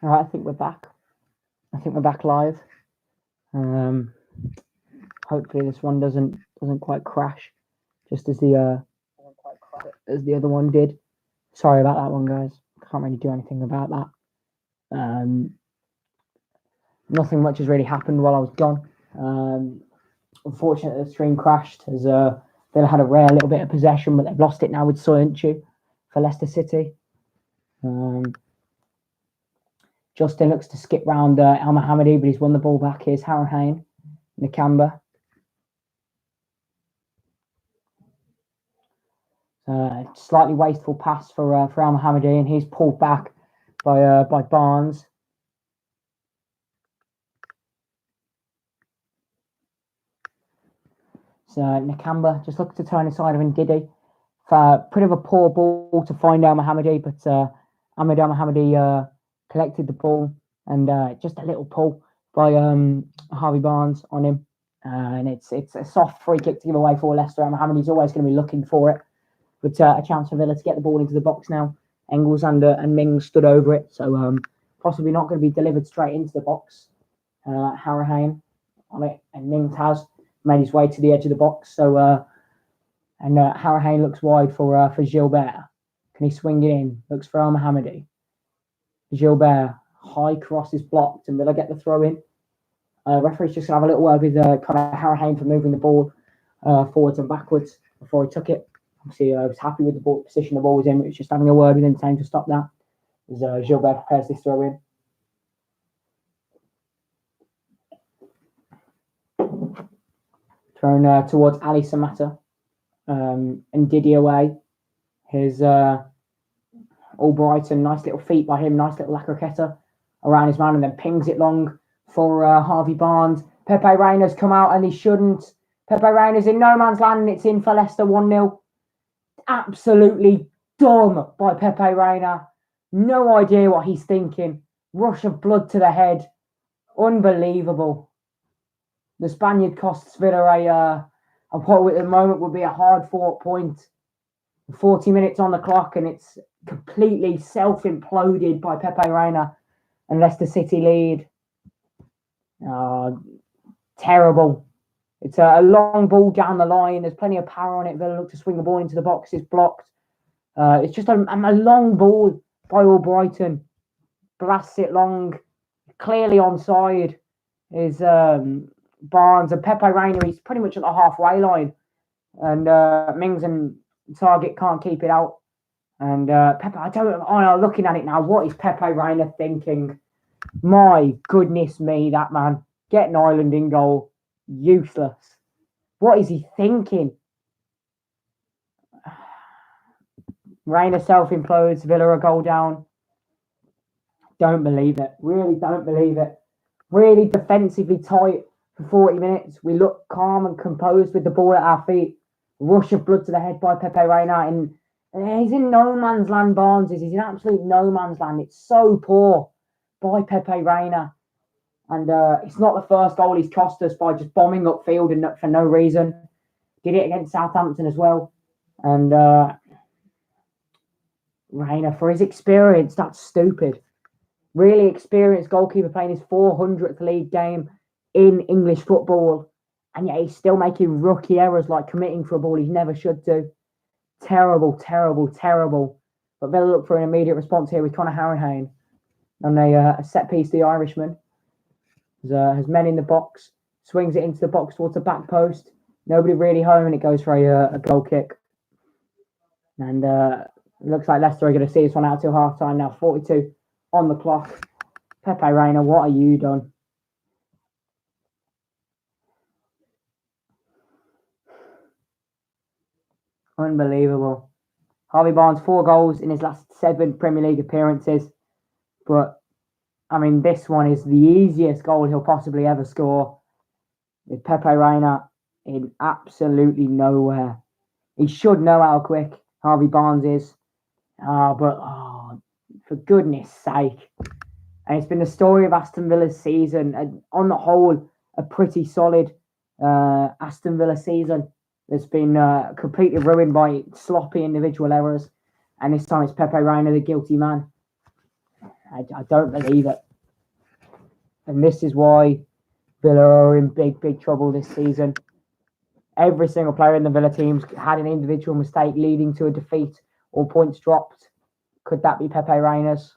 All right, I think we're back. I think we're back live. Hopefully this one doesn't quite crash, just as the other one did. Sorry about that one, guys. Can't really do anything about that. Nothing much has really happened while I was gone. Unfortunately, the stream crashed as they had a rare little bit of possession, but they've lost it now with Soyuncu for Leicester City. Justin looks to skip round El Mohammadi, but he's won the ball back. Here's Harahane, Nakamba. Slightly wasteful pass for El Mohammadi, and he's pulled back by Barnes. So Nakamba just looks to turn inside of Ndidi. Pretty of a poor ball to find El Mohammadi, but Ahmed El Mohammadi collected the ball, and just a little pull by Harvey Barnes on him. And it's a soft free kick to give away for Leicester. El Mohammadi's always going to be looking for it. But a chance for Villa to get the ball into the box now. Engels and Mings stood over it, so possibly not going to be delivered straight into the box. Harahane on it, and Mings has made his way to the edge of the box. So and Harahane looks wide for Gilbert. Can he swing it in? Looks for El Mohammadi. Gilbert, high cross is blocked, and Villa get the throw in. Referee's just going to have a little word with Conor Harahane for moving the ball forwards and backwards before he took it. Obviously, I was happy with the ball, position the ball was in. It was just having a word with him, saying to stop that as Gilbert prepares this throw in. Thrown towards Ali Samata and Didi away. His Albrighton, nice little feet by him, nice little lacroqueta around his man, and then pings it long for Harvey Barnes. Pepe Reina's come out and he shouldn't. Pepe Reina's in no man's land and it's in for Leicester 1-0. Absolutely dumb by Pepe Reina. No idea what he's thinking. Rush of blood to the head. Unbelievable. The Spaniard costs Villa a what at the moment would be a hard-fought point. 40 minutes on the clock and it's completely self-imploded by Pepe Reina and Leicester City lead. Terrible. It's a long ball down the line. There's plenty of power on it. Villa look to swing the ball into the box. It's blocked. It's just a long ball by Albrighton. Blasts it long. Clearly onside is Barnes. And Pepe Reina, he's pretty much at the halfway line. And Mings and Target can't keep it out. And Pepe, looking at it now, what is Pepe Reina thinking? My goodness me, that man. Getting Ireland in goal. Useless. What is he thinking? Reina self-implodes. Villa a goal down. Don't believe it. Really don't believe it. Really defensively tight for 40 minutes. We look calm and composed with the ball at our feet. Rush of blood to the head by Pepe Reina. And he's in no man's land, Barnes is. He's in absolute no man's land. It's so poor by Pepe Reina. And it's not the first goal he's cost us by just bombing upfield and for no reason. Did it against Southampton as well. And Reina, for his experience, that's stupid. Really experienced goalkeeper playing his 400th league game in English football. And yet he's still making rookie errors like committing for a ball he never should do. Terrible, terrible, terrible. But Villa look for an immediate response here with Conor Harahane. And a set piece, the Irishman. Has men in the box, swings it into the box towards the back post. Nobody really home, and it goes for a goal kick. And it looks like Leicester are going to see this one out till half time now. 42 on the clock. Pepe Reina, what are you done? Unbelievable. Harvey Barnes, 4 goals in his last 7 Premier League appearances. But I mean, this one is the easiest goal he'll possibly ever score. With Pepe Reina in absolutely nowhere. He should know how quick Harvey Barnes is. But for goodness sake. And it's been the story of Aston Villa's season. And on the whole, a pretty solid Aston Villa season. That's been completely ruined by sloppy individual errors. And this time it's Pepe Reina, the guilty man. I don't believe it. And this is why Villa are in big trouble this season. Every single player in the Villa teams had an individual mistake leading to a defeat or points dropped. Could that be Pepe Reina's?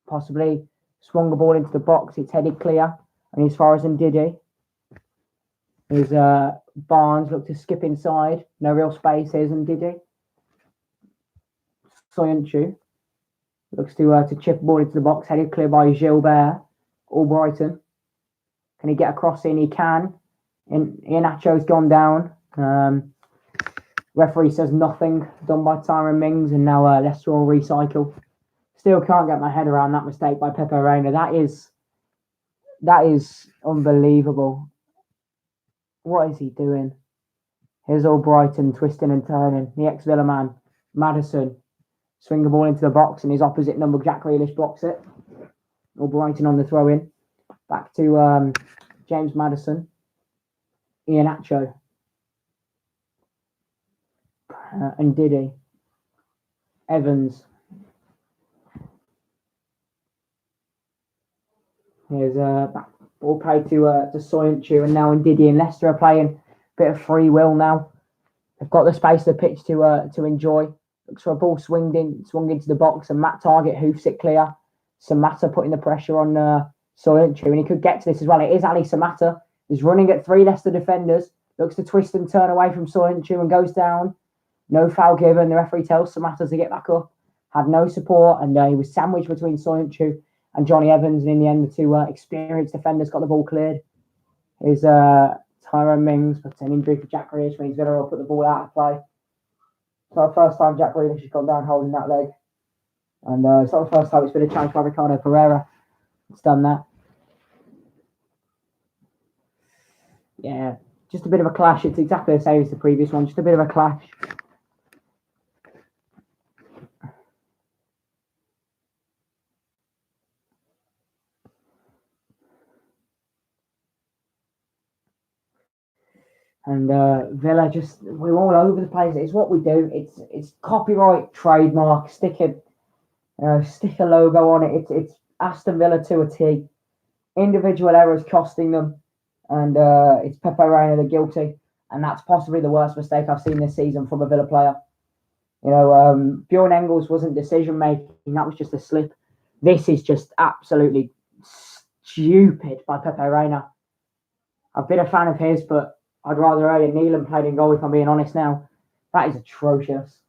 Possibly. Swung the ball into the box. It's headed clear. And as far as Ndidi, is Barnes looked to skip inside. No real space. Here's Ndidi. Soyuncu looks to chip the ball into the box. Headed clear by Gilbert. Albrighton. Can he get across in? He can. Iheanacho's gone down. Referee says nothing. Done by Tyrone Mings, and now Leicester will recycle. Still can't get my head around that mistake by Pepe Reina. That is unbelievable. What is he doing? Here's Albrighton twisting and turning. The ex-Villa man, Maddison, swing the ball into the box, and his opposite number, Jack Grealish, blocks it. Albrighton on the throw-in. Back to James Maddison. Iheanacho. And Ndidi. Evans. Here's ball played to Soyuncu, and now Ndidi and Leicester are playing a bit of free will now. They've got the space of the pitch to enjoy. Looks for a ball swung into the box, and Matt Target hoofs it clear. Samatta putting the pressure on Soyuncu, and he could get to this as well. It is Ali Samatta. He's running at 3 Leicester defenders. Looks to twist and turn away from Soyuncu and goes down. No foul given. The referee tells Samatta to get back up. Had no support, and he was sandwiched between Soyuncu and Johnny Evans, and in the end, the 2 experienced defenders got the ball cleared. Is Tyrone Mings, but an injury for Jack Grealish means Villa will put the ball out of play. So the first time Jack Grealish has gone down holding that leg, and it's not the first time it's been a challenge by Ricardo Pereira. It's done that. Yeah, just a bit of a clash. It's exactly the same as the previous one. Just a bit of a clash. And Villa we're all over the place. It's what we do. It's copyright, trademark, stick a logo on it. It's Aston Villa to a T. Individual errors costing them, and it's Pepe Reina the guilty. And that's possibly the worst mistake I've seen this season from a Villa player. Bjorn Engels wasn't decision making. That was just a slip. This is just absolutely stupid by Pepe Reina. I've been a fan of his, but I'd rather Ian Neelan played in goal, if I'm being honest now. That is atrocious.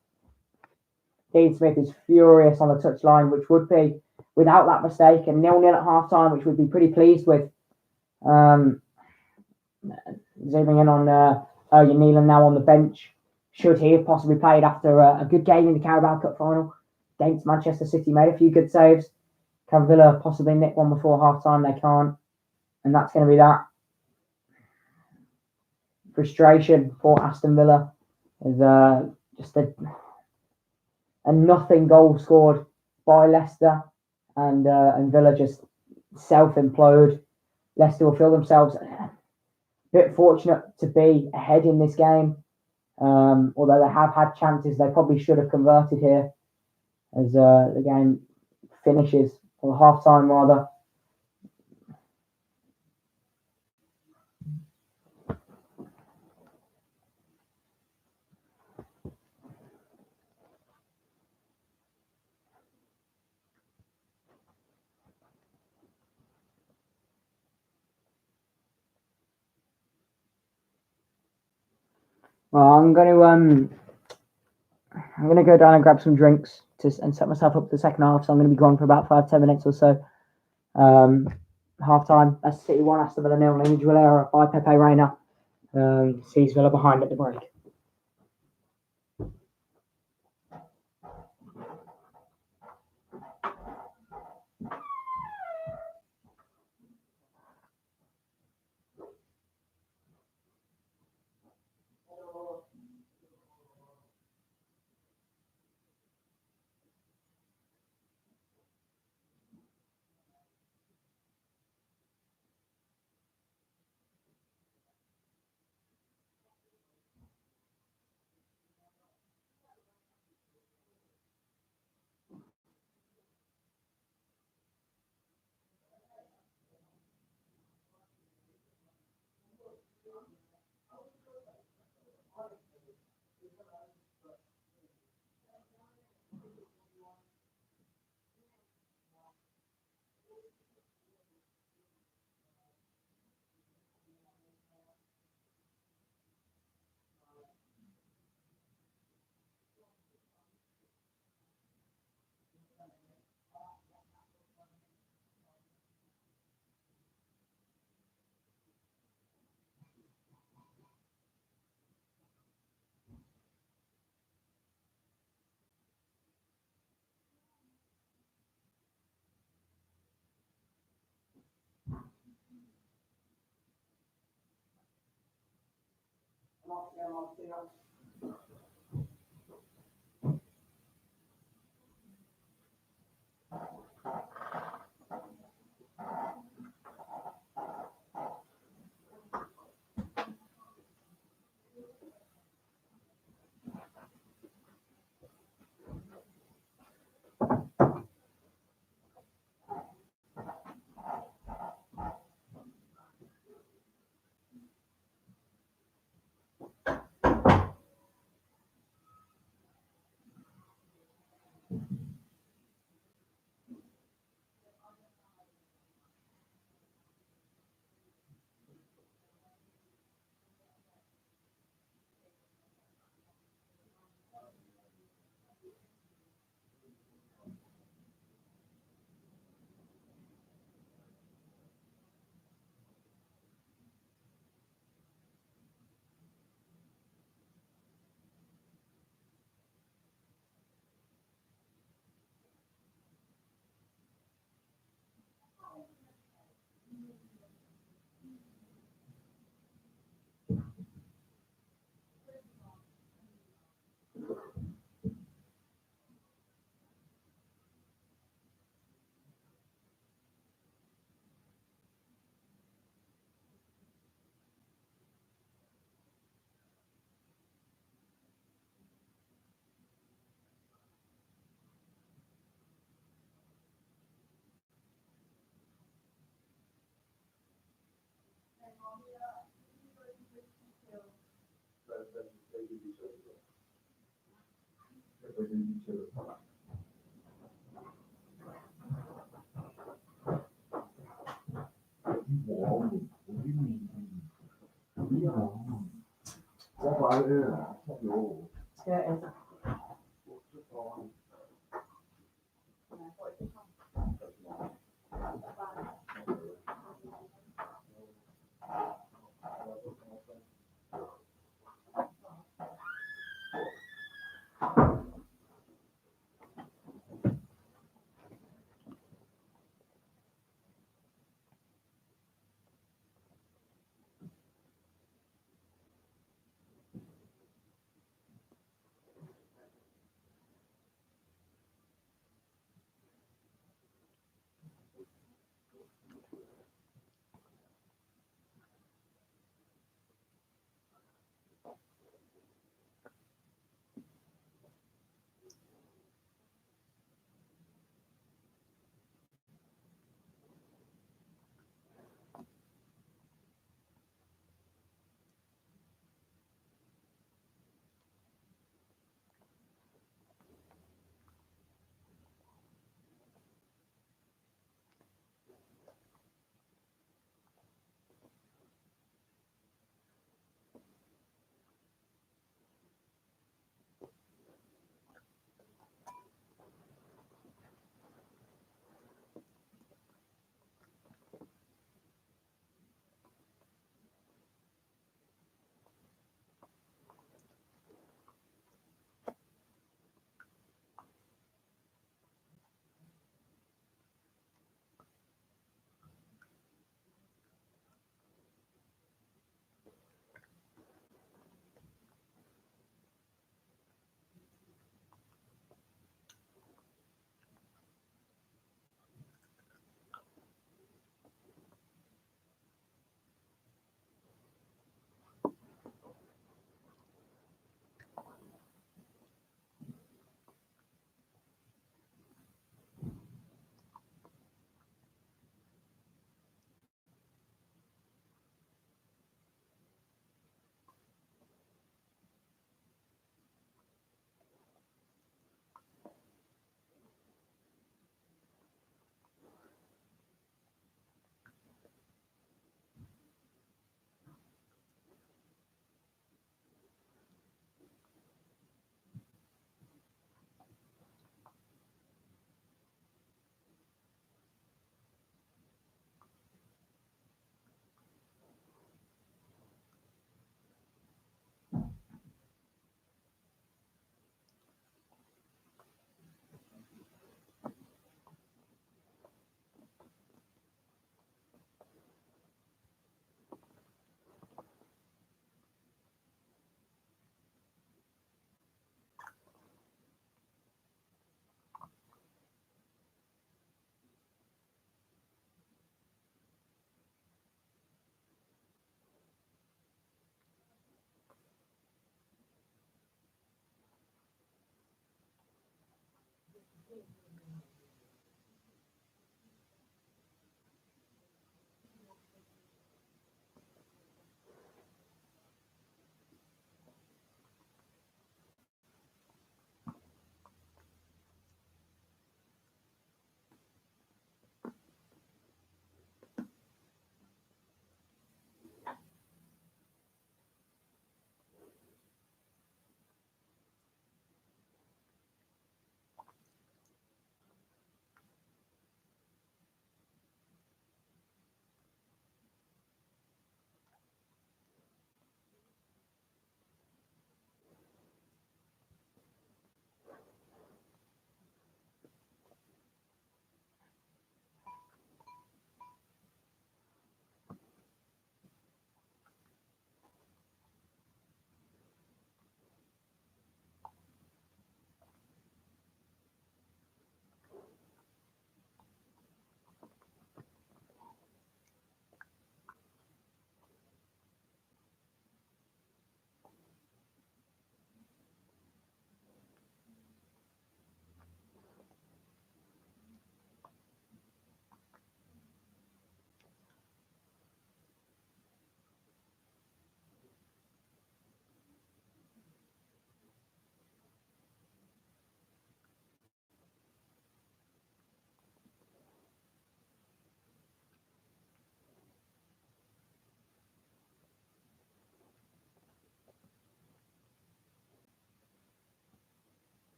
Dean Smith is furious on the touchline, which would be, without that mistake, and 0-0 at half-time, which we'd be pretty pleased with. Zooming in on Ian Neelan now on the bench. Should he have possibly played after a good game in the Carabao Cup final against Manchester City? Made a few good saves. Can Villa possibly nick one before half-time? They can't. And that's going to be that. Frustration for Aston Villa is just a nothing goal scored by Leicester, and Villa just self-implode. Leicester will feel themselves a bit fortunate to be ahead in this game, although they have had chances. They probably should have converted here as the game finishes, or half-time rather. Well, I'm going to go down and grab some drinks and set myself up for the second half. So I'm going to be gone for about 5-10 minutes or so. Half time. That's City 1, Aston Villa 0. Individual error by Pepe Reina. Sees Villa behind at the break.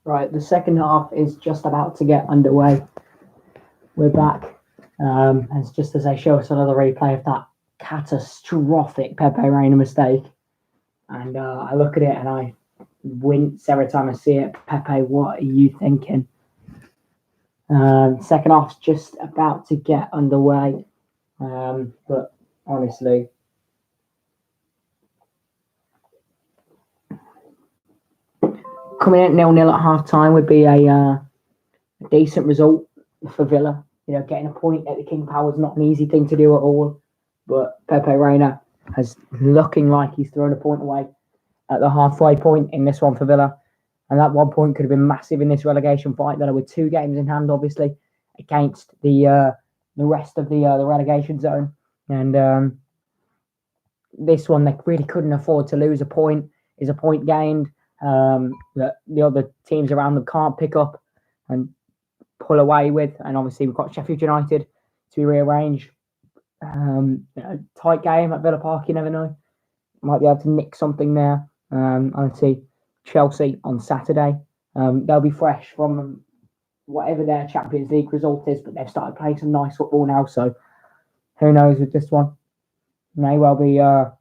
Right, the second half is just about to get underway. We're back. It's just as they show us another replay of that catastrophic Pepe Reina mistake. And I look at it and I wince every time I see it. Pepe, what are you thinking? Second half's just about to get underway. But honestly, coming in at 0-0 at half time would be a decent result for Villa. You know, getting a point at the King Power is not an easy thing to do at all. But Pepe Reina is looking like he's thrown a point away at the halfway point in this one for Villa. And that 1 point could have been massive in this relegation fight. Villa with 2 games in hand, obviously, against the rest of the relegation zone. And this one, they really couldn't afford to lose a point. Is a point gained that the other teams around them can't pick up and pull away with. And obviously, we've got Sheffield United to rearrange. A tight game at Villa Park, you never know. Might be able to nick something there. I see Chelsea on Saturday. They'll be fresh from whatever their Champions League result is, but they've started playing some nice football now. So who knows with this one? May well be a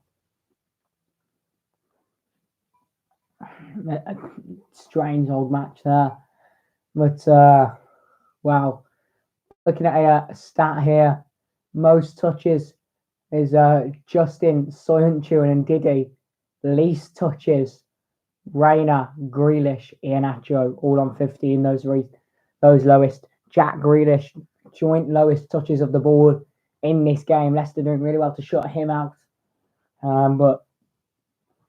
strange old match there. But wow, looking at a stat here, most touches is Justin, Soyuncu and Ndidi. Least touches, Reina, Grealish, Iheanacho, all on 15. Those lowest. Jack Grealish, joint lowest touches of the ball in this game. Leicester doing really well to shut him out. But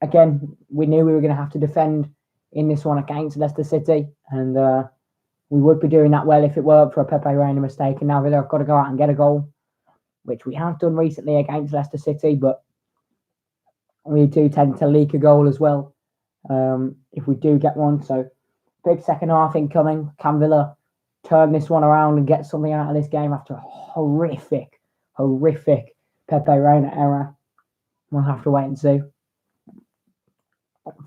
again, we knew we were going to have to defend in this one against Leicester City. And we would be doing that well if it weren't for a Pepe Reina mistake. And now Villa have got to go out and get a goal, which we have done recently against Leicester City. But we do tend to leak a goal as well if we do get one. So big second half incoming. Can Villa turn this one around and get something out of this game after a horrific Pepe Reina error? We'll have to wait and see.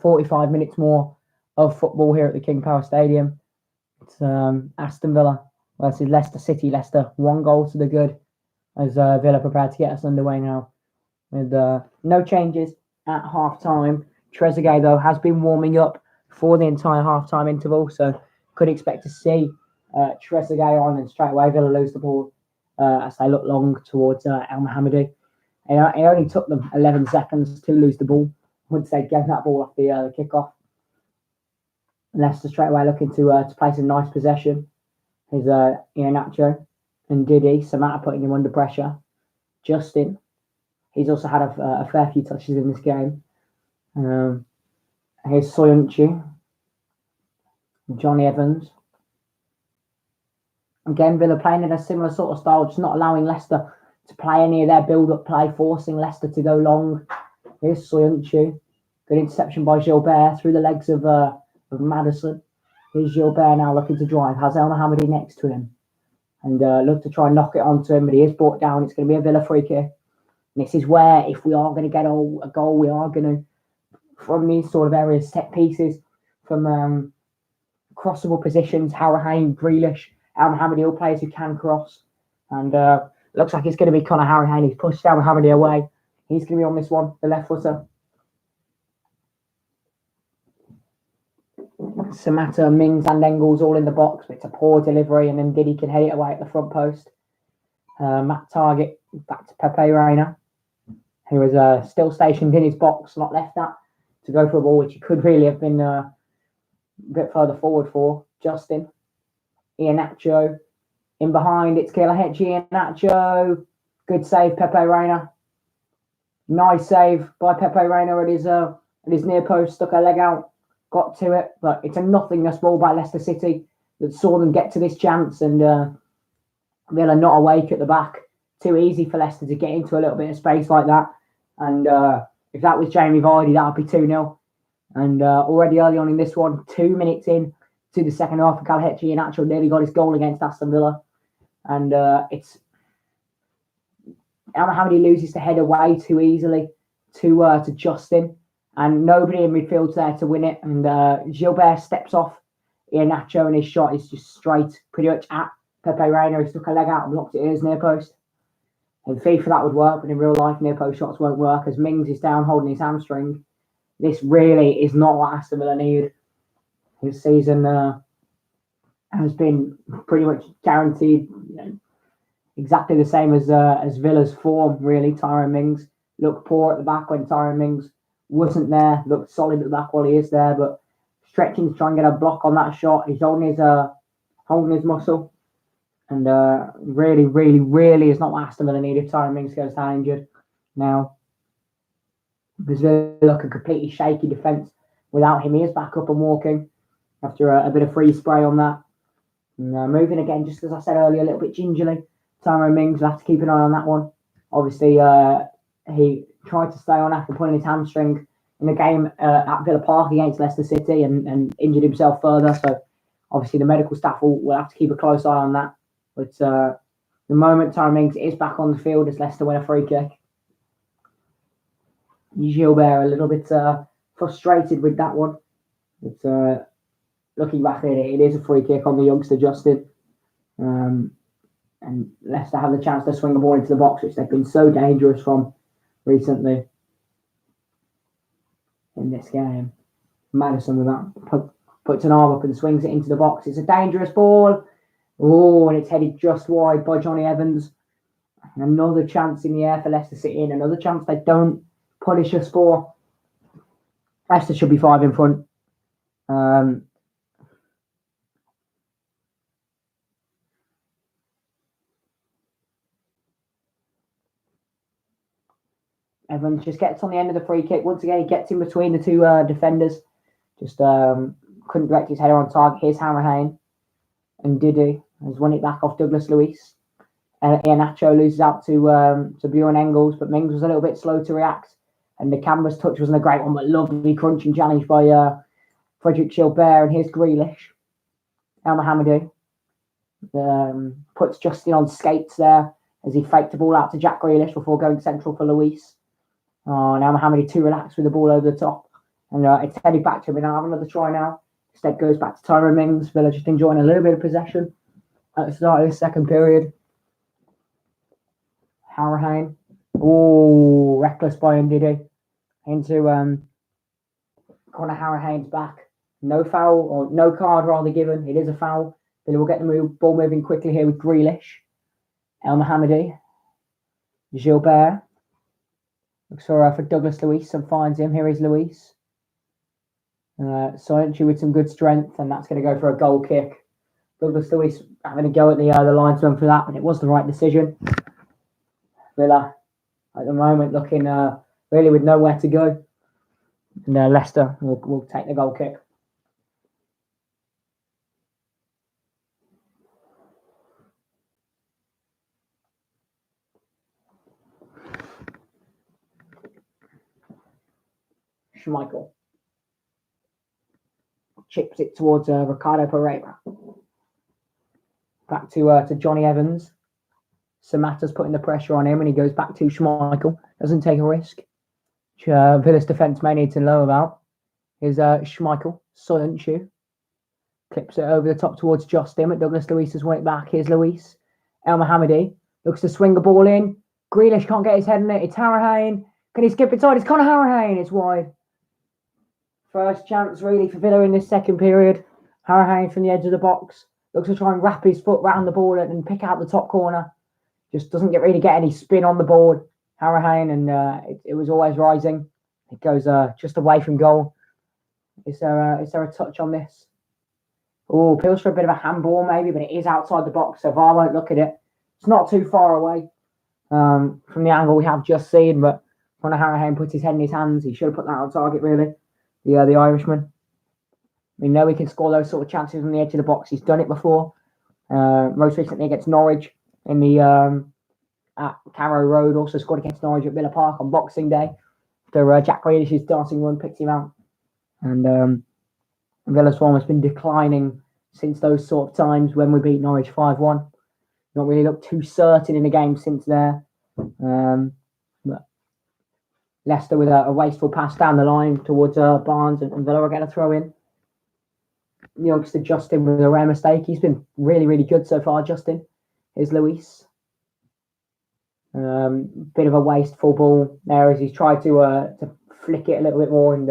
45 minutes more of football here at the King Power Stadium. It's Aston Villa versus Leicester City. Leicester 1 goal to the good as Villa prepared to get us underway now with no changes at half time. Trezeguet, though, has been warming up for the entire half-time interval, so could expect to see Trezeguet on, and straight away Villa lose the ball as they look long towards El Mohammadi. It only took them 11 seconds to lose the ball once they gave that ball off the kickoff. Leicester straight away looking to play some nice possession. Is Iheanacho and Didi. Samata putting him under pressure. Justin, he's also had a fair few touches in this game. Here's Soyuncu, Johnny Evans. Again, Villa playing in a similar sort of style, just not allowing Leicester to play any of their build-up play, forcing Leicester to go long. Here's Soyuncu. Good interception by Gilbert through the legs of Maddison. Here's Gilbert now looking to drive. Has El Mohammadi next to him. And look to try and knock it onto him, but he is brought down. It's going to be a Villa free kick. And this is where, if we are going to get a goal, we are going to, from these sort of areas, set pieces, from crossable positions, Harahane, Grealish, El Mohammadi, all players who can cross. And looks like it's going to be Conor Harahane. He's pushed El Mohammadi away. He's going to be on this one, the left footer. Samata, Mings and Engels all in the box, but it's a poor delivery, and then Didi can head it away at the front post. Matt Target back to Pepe Reina, who was still stationed in his box, not left that to go for a ball, which he could really have been a bit further forward for. Justin, Iheanacho, in behind, it's Kelechi Iheanacho. Good save, Pepe Reina. Nice save by Pepe Reina at his near post, stuck a leg out, got to it, but it's a nothingness ball by Leicester City that saw them get to this chance, and Villa not awake at the back. Too easy for Leicester to get into a little bit of space like that, and if that was Jamie Vardy, that would be 2-0. And already early on in this one, 2 minutes in to the second half, Kelechi Iheanacho nearly got his goal against Aston Villa, and it's El Mohammadi loses the header way too easily to Justin, and nobody in midfield's there to win it. And Gilbert steps off Iheanacho, and his shot is just straight, pretty much at Pepe Reina. He stuck a leg out and blocked it in his near post. In FIFA that would work, but in real life near post shots won't work as Mings is down holding his hamstring. This really is not what Aston Villa need. His season has been pretty much guaranteed, exactly the same as Villa's form. Really, Tyrone Mings looked poor at the back when Tyrone Mings wasn't there. Looked solid at the back while he is there, but stretching to try and get a block on that shot. He's holding his muscle, and really is not what Aston Villa need if Tyrone Mings goes down injured. Now, there's Villa a completely shaky defence without him. He is back up and walking after a bit of free spray on that. And, moving again, just as I said earlier, a little bit gingerly. Tyrone Mings will have to keep an eye on that one. Obviously, he tried to stay on after pulling his hamstring in the game at Villa Park against Leicester City and injured himself further. So, obviously, the medical staff will have to keep a close eye on that. But the moment Tyrone Mings is back on the field as Leicester win a free kick, Gilbert a little bit frustrated with that one. But looking back at it, it is a free kick on the youngster Justin. And Leicester have the chance to swing the ball into the box, which they've been so dangerous from recently in this game. Maddison with that puts an arm up and swings it into the box. It's a dangerous ball. Oh, and it's headed just wide by Johnny Evans. And another chance in the air for Leicester City, and another chance they don't punish us for. Leicester should be 5 in front. Evans just gets on the end of the free kick. Once again, he gets in between the two defenders. Just couldn't direct his header on target. Here's Hammerhane. And Didi has won it back off Douglas Luiz. Iheanacho loses out to Bjorn Engels, but Mings was a little bit slow to react. And the canvas touch wasn't a great one, but lovely crunching challenge by Frederick Gilbert. And here's Grealish. El Mohammadi puts Justin on skates there as he faked the ball out to Jack Grealish before going central for Luis. Oh, now Mohammadi too relaxed with the ball over the top. And it's headed back to him. Now have another try now. Instead goes back to Tyrone Mings. Villa just enjoying a little bit of possession at the start of the second period. Harrahane. Oh, reckless by Ndidi. Into Conor Harrahane's back. No foul, or no card rather given. It is a foul. Villa will get the ball moving quickly here with Grealish. El Mohammadi. Gilbert. Looks for Douglas Luiz and finds him. Here is Luiz. Soyuncu with some good strength, and that's going to go for a goal kick. Douglas Luiz having a go at the linesman for that, but it was the right decision. Villa at the moment looking really with nowhere to go. And Leicester will take the goal kick. Schmeichel chips it towards Ricardo Pereira. Back to Johnny Evans. Samatta's putting the pressure on him, and he goes back to Schmeichel. Doesn't take a risk. Villa's defence may need to know about. Here's Schmeichel. Soyuncu clips it over the top towards Justin, but Douglas Luiz has won it back. Here's Luiz. El Mohammadi looks to swing the ball in. Grealish can't get his head in it. It's Harrahane. Can he skip inside? It's Conor Harrahane. It's wide. First chance really for Villa in this second period. Harrahane from the edge of the box. Looks to try and wrap his foot round the ball and pick out the top corner. Just doesn't really get any spin on the board. Harrahane, and it was always rising. It goes just away from goal. Is there a touch on this? Oh, appeals for a bit of a handball maybe, but it is outside the box, so VAR won't look at it. It's not too far away from the angle we have just seen, but Conor Harrahane puts his head in his hands. He should have put that on target, really. The Irishman. We know he can score those sort of chances on the edge of the box. He's done it before. Most recently against Norwich in the at Carrow Road. Also scored against Norwich at Villa Park on Boxing Day. After Jack Grealish's dancing run picked him out. And Villa's form has been declining since those sort of times when we beat Norwich 5-1. Not really looked too certain in the game since there. But Leicester with a wasteful pass down the line towards Barnes, and Villa are going to throw in. youngster Justin with a rare mistake. He's been really, really good so far, Justin. Here's Luis. Bit of a wasteful ball there as he's tried to flick it a little bit more and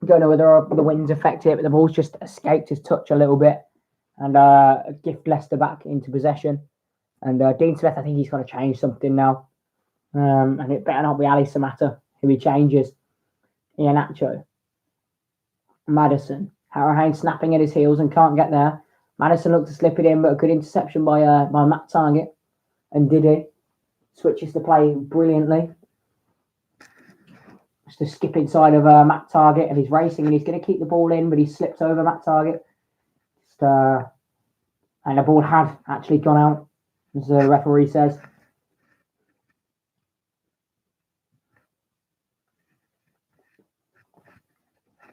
don't know whether the wind's affected it, but the ball's just escaped his touch a little bit and gift Leicester back into possession. And Dean Smith, I think he's going to change something now. And it better not be Ali Samatta who he changes. Iheanacho. Maddison. Harrowhane snapping at his heels and can't get there. Maddison looked to slip it in, but a good interception by Matt Target. And Didi switches the play brilliantly. Just a skip inside of Matt Target, and he's racing and he's going to keep the ball in, but he slips over Matt Target. And the ball had actually gone out, as the referee says.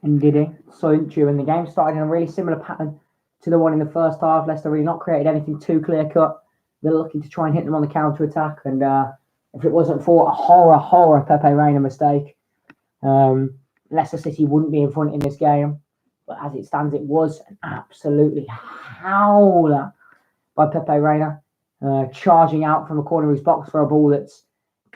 And Didi, Soyuncu, and the game started in a really similar pattern to the one in the first half. Leicester really not created anything too clear cut. They're looking to try and hit them on the counter attack, and if it wasn't for a horror Pepe Reina mistake, Leicester City wouldn't be in front in this game. But as it stands, it was an absolutely howler by Pepe Reina, charging out from the corner of his box for a ball that's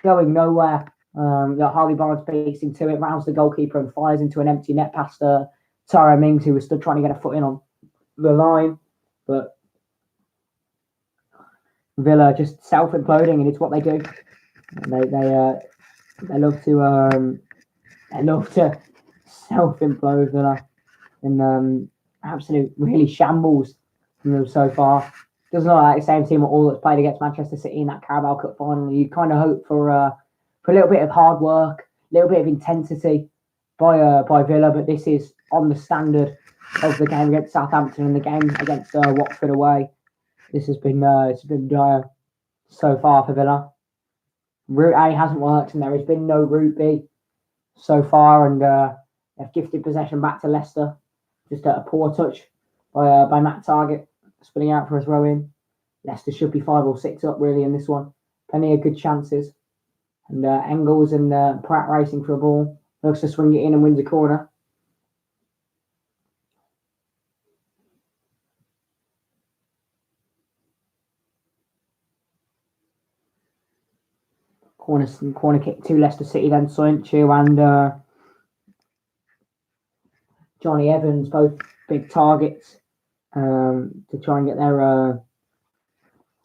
going nowhere. Harvey Barnes beats into it, rounds the goalkeeper and fires into an empty net past Tara Mings, who was still trying to get a foot in on the line. But Villa just self-imploding, and it's what they do. They love to self-implode Villa, and absolute really shambles from them so far. Doesn't look like the same team at all that's played against Manchester City in that Carabao Cup final. You kind of hope for a little bit of hard work, a little bit of intensity by Villa, but this is on the standard of the game against Southampton and the game against Watford away. This has been dire so far for Villa. Route A hasn't worked, and there has been no Route B so far, and they've gifted possession back to Leicester. Just a poor touch by Matt Target, spinning out for a throw in. Leicester should be 5 or 6 up really in this one. Plenty of good chances, and Engels and Pratt racing for a ball. Looks to swing it in and wins a corner. Corner kick to Leicester City, then Soyuncu and Johnny Evans, both big targets to try and get their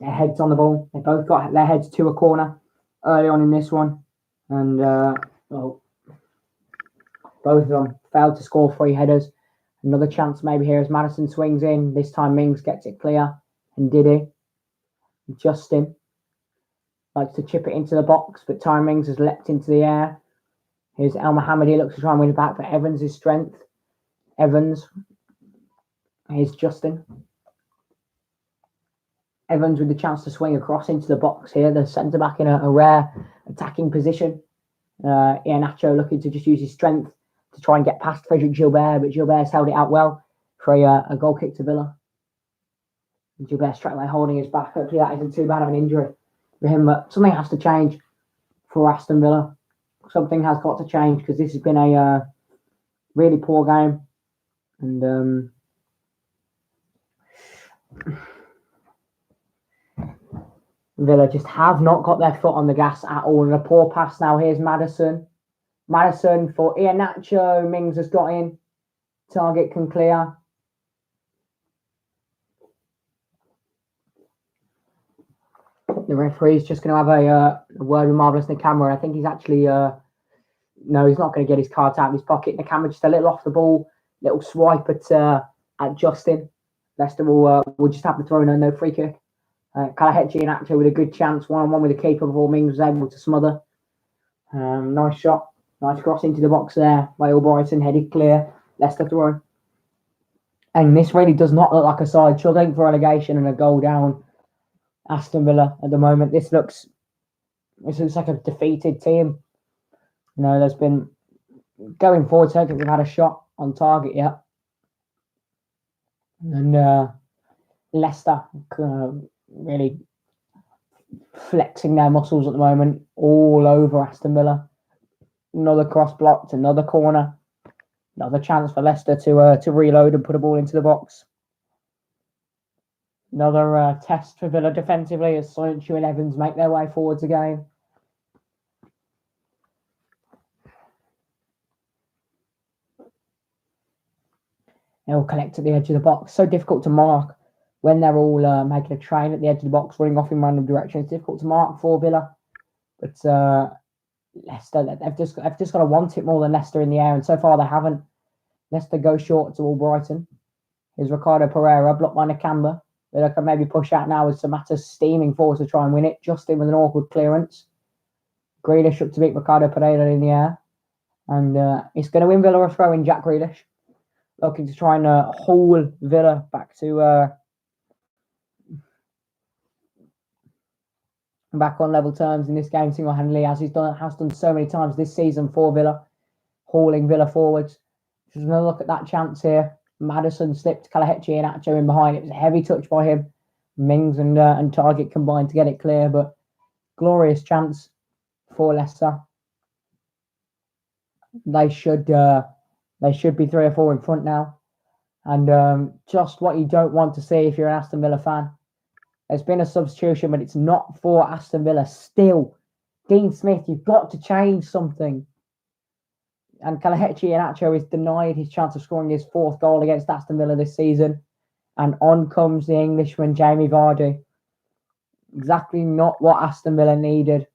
heads on the ball. They both got their heads to a corner early on in this one, and both of them failed to score 3 headers. Another chance maybe here as Maddison swings in. This time Mings gets it clear, and Didi. Justin likes to chip it into the box, but Ty Mings has leapt into the air. Here's El Mohammadi, looks to try and win it back, but Evans' strength. Evans. Here's Justin. Evans with the chance to swing across into the box here. The centre-back in a rare attacking position. Iheanacho looking to just use his strength to try and get past Frederick Gilbert, but Gilbert's held it out well for a goal kick to Villa. And Gilbert straight away holding his back. Hopefully that isn't too bad of an injury for him, but something has to change for Aston Villa. Something has got to change because this has been a really poor game, and Villa just have not got their foot on the gas at all. And a poor pass now. Here's Maddison. Maddison for Iheanacho. Mings has got in. Target can clear. The referee's just going to have a word with Marvellous in the camera. I think he's actually no, he's not going to get his cards out of his pocket. The camera just a little off the ball. Little swipe at Justin. Leicester will just have the throw in, no free kick. Kalahechi and Acto with a good chance, 1-on-1 with the keeper before Mings was able to smother. Nice shot, nice cross into the box there by Albrighton, headed clear. Leicester throw. And this really does not look like a side struggling for relegation and a goal down. Aston Villa at the moment. This looks like a defeated team. You know, there's been going forward. So I don't think we've had a shot on target yet. And Leicester really flexing their muscles at the moment all over Aston Villa. Another cross blocked, another corner. Another chance for Leicester to reload and put a ball into the box. Another test for Villa defensively as Soyuncu and Evans make their way forwards again. They'll collect at the edge of the box. So difficult to mark when they're all making a train at the edge of the box, running off in random directions. It's difficult to mark for Villa. But Leicester, they've just got to want it more than Leicester in the air, and so far they haven't. Leicester go short to Albrighton. Here's Ricardo Pereira, blocked by Nakamba. Villa can maybe push out now with Samatta steaming forward to try and win it. Justin with an awkward clearance. Grealish up to beat Ricardo Pereira in the air. And it's going to win Villa a throw in, Jack Grealish. Looking to try and haul Villa back on level terms in this game single-handedly, as has done so many times this season for Villa, hauling Villa forwards. Just another look at that chance here. Maddison slipped Kalahechi and Acho in behind. It was a heavy touch by him. Mings and Target combined to get it clear, but glorious chance for Leicester. They should be 3 or 4 in front now, and just what you don't want to see if you're an Aston Villa fan. There's been a substitution, but it's not for Aston Villa. Still, Dean Smith, you've got to change something. And Kalahechi and Acho is denied his chance of scoring his 4th goal against Aston Villa this season. And on comes the Englishman, Jamie Vardy. Exactly not what Aston Villa needed.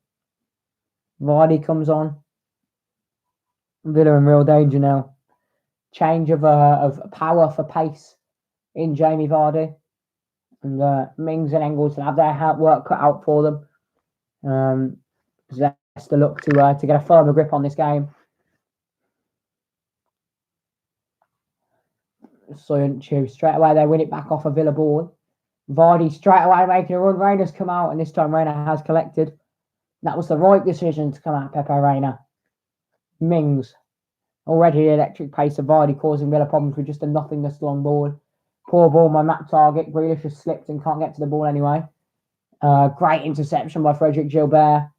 Vardy comes on. Villa in real danger now. Change of power for pace in Jamie Vardy. And Mings and Engels will have their work cut out for them. Leicester look to get a firmer grip on this game. Soyuncu straight away, they win it back off a Villa ball. Vardy straight away making a run. Reina's come out, and this time Reina has collected. That was the right decision to come out, Pepe Reina. Mings, already the electric pace of Vardy causing Villa problems with just a nothingness long ball. Poor ball by Matt Target. Grealish has slipped and can't get to the ball anyway. Great interception by Frederick Gilbert.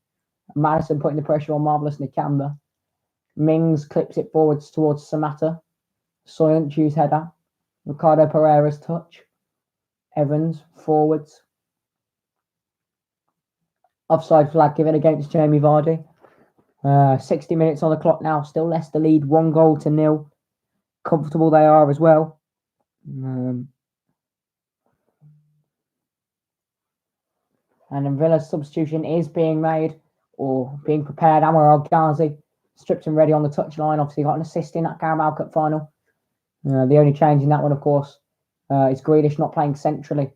Maddison putting the pressure on marvellous Nakamba. Mings clips it forwards towards Samatta. Soyuncu's header. Ricardo Pereira's touch. Evans forwards. Offside flag given against Jamie Vardy. 60 minutes on the clock now. Still Leicester lead 1-0. Comfortable they are as well. And then Villa's substitution is being made or being prepared. Anwar El-Ghazi stripped and ready on the touchline. Obviously got an assist in that Carabao Cup final. The only change in that one, of course, is Grealish not playing centrally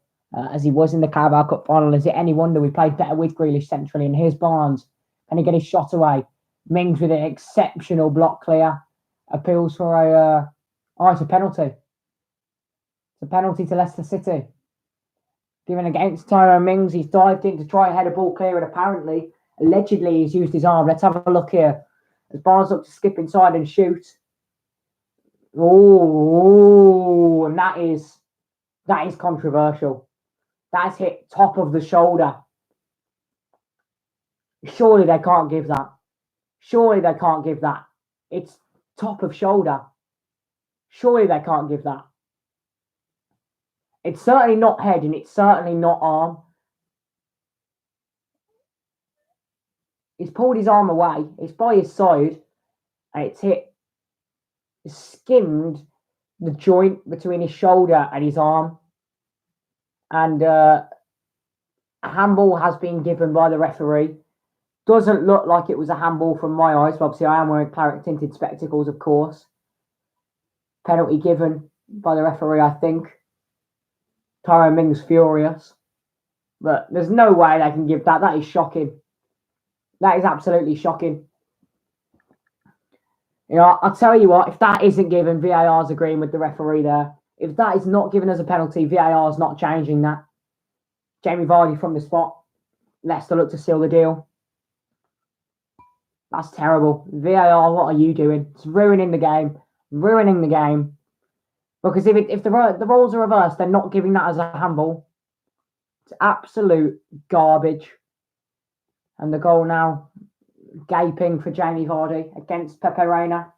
as he was in the Carabao Cup final. Is it any wonder we played better with Grealish centrally? And here's Barnes. Can he get his shot away? Mings with an exceptional block clear. Appeals for it's a penalty. It's a penalty to Leicester City. Given against Tyrone Mings. He's dived in to try and head a ball clear, and apparently, allegedly, he's used his arm. Let's have a look here. As Barnes looks to skip inside and shoot. Oh, and that is controversial. That's hit top of the shoulder. Surely they can't give that. Surely they can't give that. It's top of shoulder. Surely they can't give that. It's certainly not head and it's certainly not arm. He's pulled his arm away. It's by his side. And it's hit. It's skimmed the joint between his shoulder and his arm. And a handball has been given by the referee. Doesn't look like it was a handball from my eyes. But obviously, I am wearing claret-tinted spectacles, of course. Penalty given by the referee, I think. Tyrone Mings furious. But there's no way they can give that. That is shocking. That is absolutely shocking. You know, I'll tell you what, if that isn't given, VAR's agreeing with the referee there. If that is not given as a penalty, VAR's not changing that. Jamie Vardy from the spot. Leicester look to seal the deal. That's terrible. VAR, what are you doing? It's ruining the game. Ruining the game. Because if the roles are reversed, they're not giving that as a handball. It's absolute garbage. And the goal now, gaping for Jamie Vardy against Pepe Reina.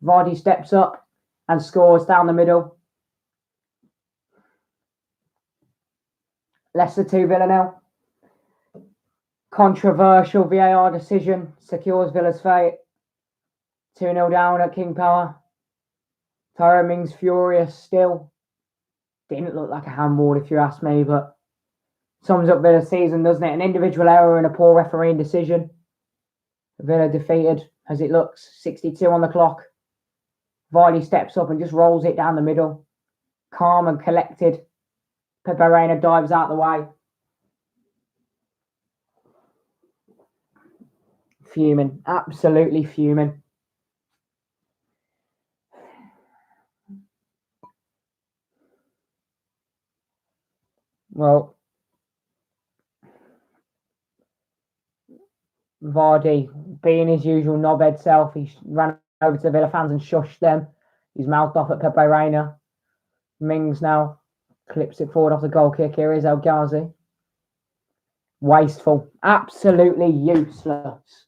Vardy steps up and scores down the middle. Leicester 2, Villa 0. Controversial VAR decision secures Villa's fate. 2-0 down at King Power. Tyrone Mings furious still. Didn't look like a handball if you ask me, but sums up Villa's season, doesn't it? An individual error and a poor refereeing decision. Villa defeated as it looks. 62 on the clock. Vardy steps up and just rolls it down the middle. Calm and collected. Pepe Reina dives out the way. Fuming. Absolutely fuming. Well, Vardy, being his usual knobhead self, he ran over to the Villa fans and shushed them. He's mouthed off at Pepe Reina. Mings now clips it forward off the goal kick. Here is El Ghazi. Wasteful. Absolutely useless.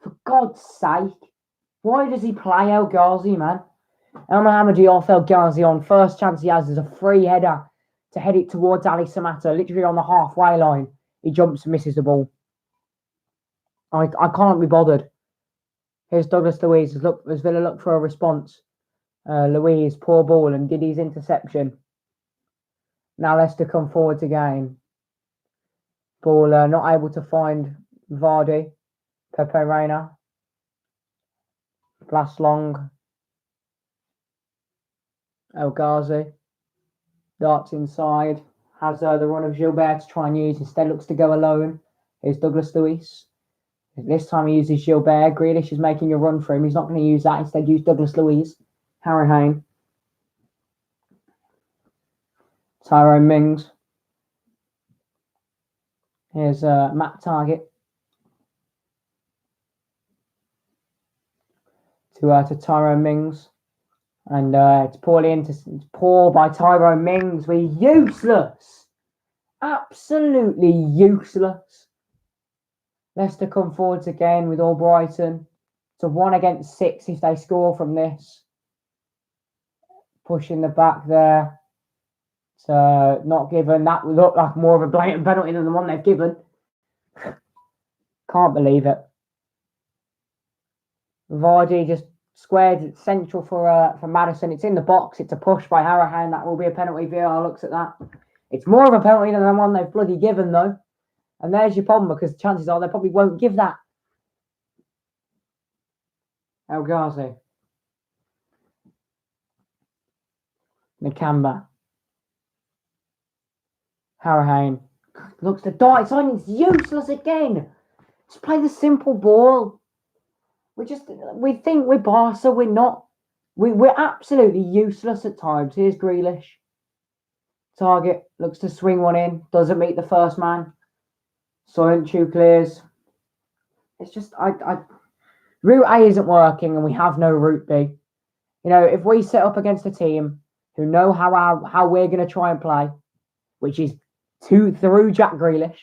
For God's sake. Why does he play El Ghazi, man? El Mohammadi off El Ghazi on. First chance he has is a free header to head it towards Ali Samatta, literally on the halfway line. He jumps and misses the ball. I can't be bothered. Here's Douglas Luiz as Villa look for a response. Luiz, poor ball, and Diddy's interception. Now Leicester come forward again. Ball not able to find Vardy. Pepe Reina. Blast long. El Ghazi. Darts inside. Has the run of Gilbert to try and use. Instead looks to go alone. Here's Douglas Luiz. This time he uses Gilbert. Grealish is making a run for him. He's not going to use that. Instead use Douglas Luiz. Harry Kane. Tyrone Mings. Here's Matt Target. To Tyrone Mings. And it's poor by Tyrone Mings. We're useless. Absolutely useless. Leicester come forwards again with Albrighton. It's a 1 against 6 if they score from this. Pushing the back there. It's not given. That looked like more of a blatant penalty than the one they've given. Can't believe it. Vardy just squared central for Maddison. It's in the box. It's a push by Harahan. That will be a penalty. VAR looks at that. It's more of a penalty than the one they've bloody given, though. And there's your problem, because chances are they probably won't give that. El Ghazi. Nakamba. Harahan. Looks to dart. It's on. It's useless again. Just play the simple ball. We think we're Barca. We're not. We're absolutely useless at times. Here's Grealish. Target. Looks to swing one in. Doesn't meet the first man. Soyuncu clears. It's just route A isn't working, and we have no route B. You know, if we set up against a team who know how we're going to try and play, which is through Jack Grealish,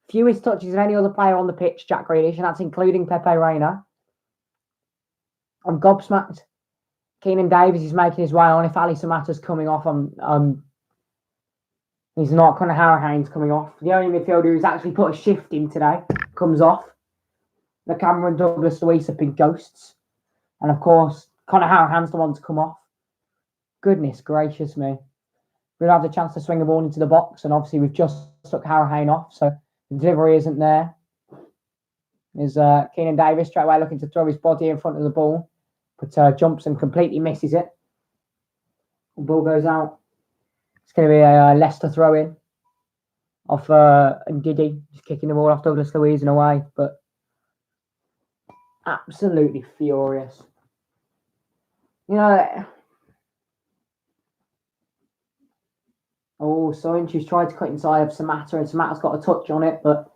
fewest touches of any other player on the pitch, Jack Grealish, and that's including Pepe Reina. I'm gobsmacked. Keenan Davies is making his way on. If Ali Samatta's coming off, he's not. Conor Harahan's coming off. The only midfielder who's actually put a shift in today comes off. The Cameron Douglas Luiz have been ghosts. And of course, Conor Harahan's the one to come off. Goodness gracious me. We'll have the chance to swing the ball into the box, and obviously we've just stuck Harahan off, so the delivery isn't there. There's Keenan Davies straight away looking to throw his body in front of the ball, but jumps and completely misses it. The ball goes out. It's going to be a Leicester throw-in off Ndidi, just kicking the ball off Douglas Luiz in a way, but absolutely furious. You know, Soyuncu's tried to cut inside of Samatta, and Samatta's got a touch on it, but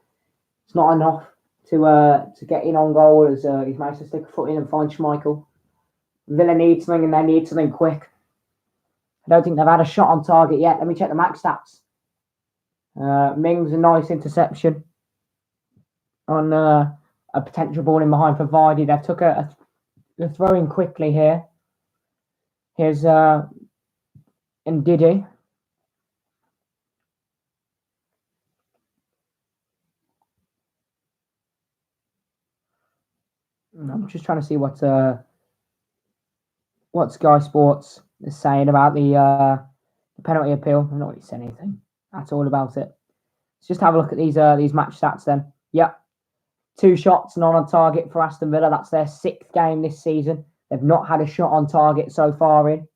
it's not enough to get in on goal, as he's managed to stick a foot in and find Schmeichel. Villa need something, and they need something quick. I don't think they've had a shot on target yet. Let me check the max stats. Mings, a nice interception on a potential ball in behind for Vardy. They've took a throw in quickly here. Here's Ndidi. I'm just trying to see what Sky Sports is saying about the penalty appeal. I'm not really saying anything at all about it. Let's just have a look at these match stats then. Yep. 2 shots, none on target for Aston Villa. That's their 6th game this season. They've not had a shot on target so far in.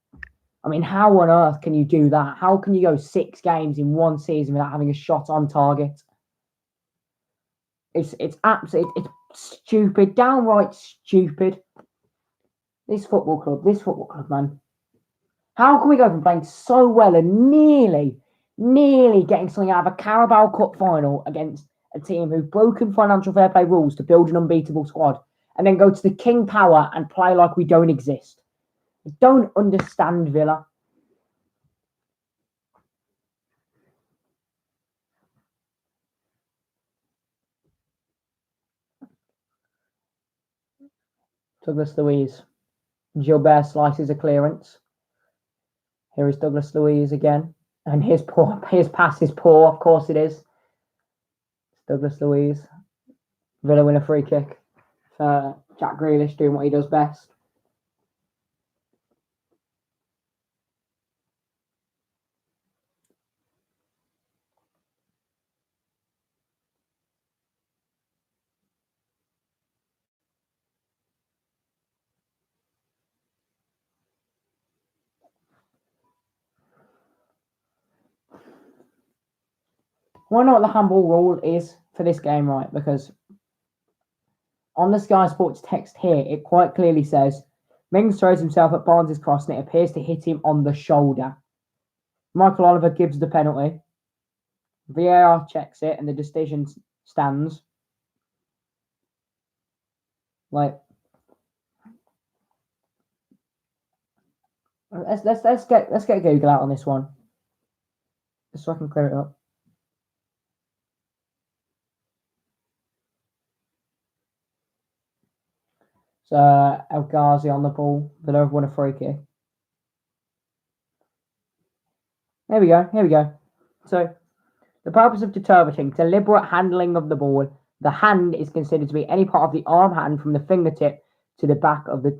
I mean, how on earth can you do that? How can you go 6 games in one season without having a shot on target? It's absolutely it's stupid, downright stupid. This football club, man. How can we go from playing so well and nearly getting something out of a Carabao Cup final against a team who've broken financial fair play rules to build an unbeatable squad, and then go to the King Power and play like we don't exist? I don't understand Villa. Douglas Luiz. Gilbert slices a clearance. Here is Douglas Luiz again. And his pass is poor. Of course it is. It's Douglas Luiz. Villa win a free kick. Jack Grealish doing what he does best. I want to know what the handball rule is for this game, right? Because on the Sky Sports text here, it quite clearly says Mings throws himself at Barnes' cross and it appears to hit him on the shoulder. Michael Oliver gives the penalty. VAR checks it and the decision stands. Like, let's get Google out on this one, just so I can clear it up. So El Ghazi on the ball. Villa have won a free kick. Here we go. So the purpose of determining deliberate handling of the ball, the hand is considered to be any part of the arm hand from the fingertip to the back of the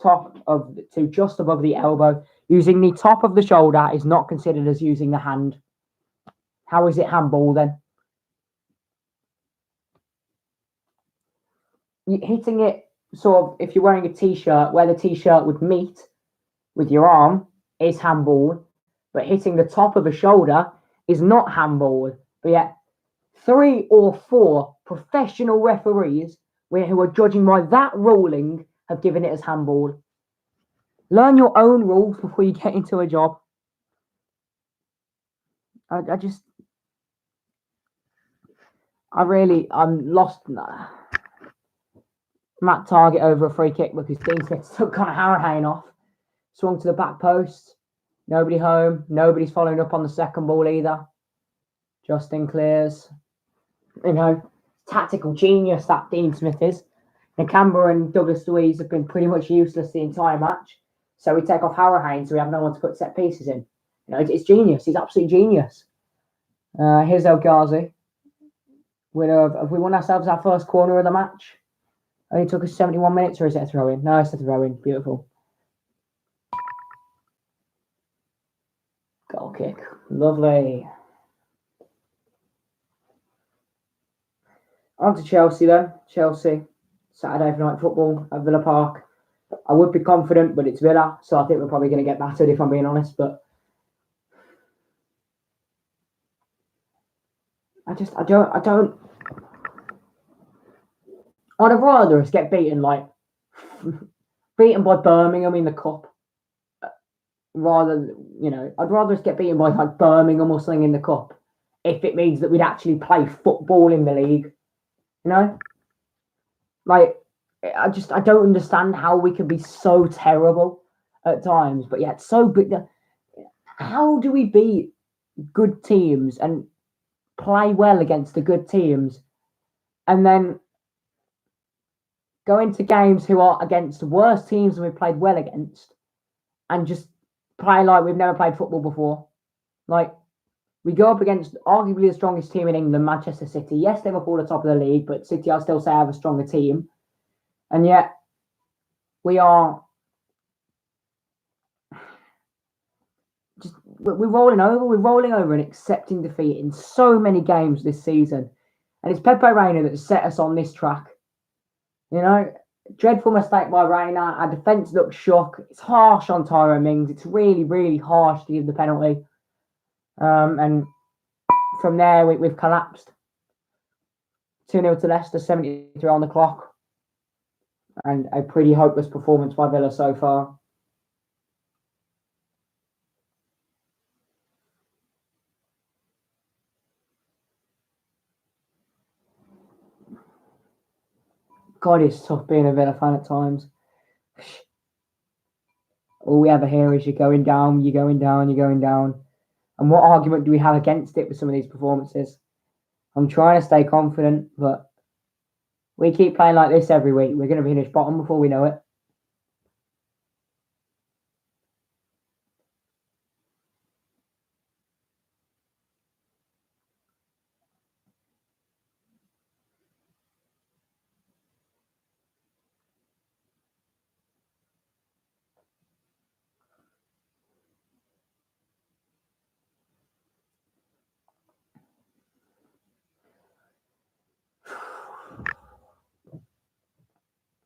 top of to just above the elbow. Using the top of the shoulder is not considered as using the hand. How is it handball then? Hitting it sort of, if you're wearing a t-shirt, where the t-shirt would meet with your arm is handball, but hitting the top of a shoulder is not handball. But yet 3 or 4 professional referees who are judging by that ruling have given it as handball. Learn your own rules before you get into a job. I'm lost. Matt Target over a free kick because Dean Smith took Conor Harrahane off. Swung to the back post. Nobody home. Nobody's following up on the second ball either. Justin clears. Tactical genius that Dean Smith is. Nakamba and Douglas Luiz have been pretty much useless the entire match. So we take off Harrahane, so we have no one to put set pieces in. It's genius. He's absolute genius. Here's El Ghazi. Have we won ourselves our first corner of the match? Only took us 71 minutes, or is it a throw-in? No, it's a throw-in. Beautiful. Goal kick. Lovely. On to Chelsea, though. Chelsea. Saturday night football at Villa Park. I would be confident, but it's Villa, so I think we're probably going to get battered, if I'm being honest. But I don't. I'd have rather us get beaten by Birmingham in the cup, rather I'd rather us get beaten by like Birmingham or something in the cup, if it means that we'd actually play football in the league. Like I don't understand how we can be so terrible at times, but yet so good. How do we beat good teams and play well against the good teams, and then go into games who are against worse teams than we played well against, and just play like we've never played football before. Like, we go up against arguably the strongest team in England, Manchester City. Yes, Liverpool are top of the league, but City, I still say, have a stronger team. And yet, we're rolling over. We're rolling over and accepting defeat in so many games this season. And it's Pepe Reina that set us on this track. You know, dreadful mistake by Reina. Our defence looks shook. It's harsh on Tyrone Mings. It's really, really harsh to give the penalty. And from there, we've collapsed. 2-0 to Leicester, 73 on the clock. And a pretty hopeless performance by Villa so far. God, it's tough being a Villa fan at times. All we ever hear is you're going down, you're going down, you're going down. And what argument do we have against it with some of these performances? I'm trying to stay confident, but we keep playing like this every week. We're going to finish bottom before we know it.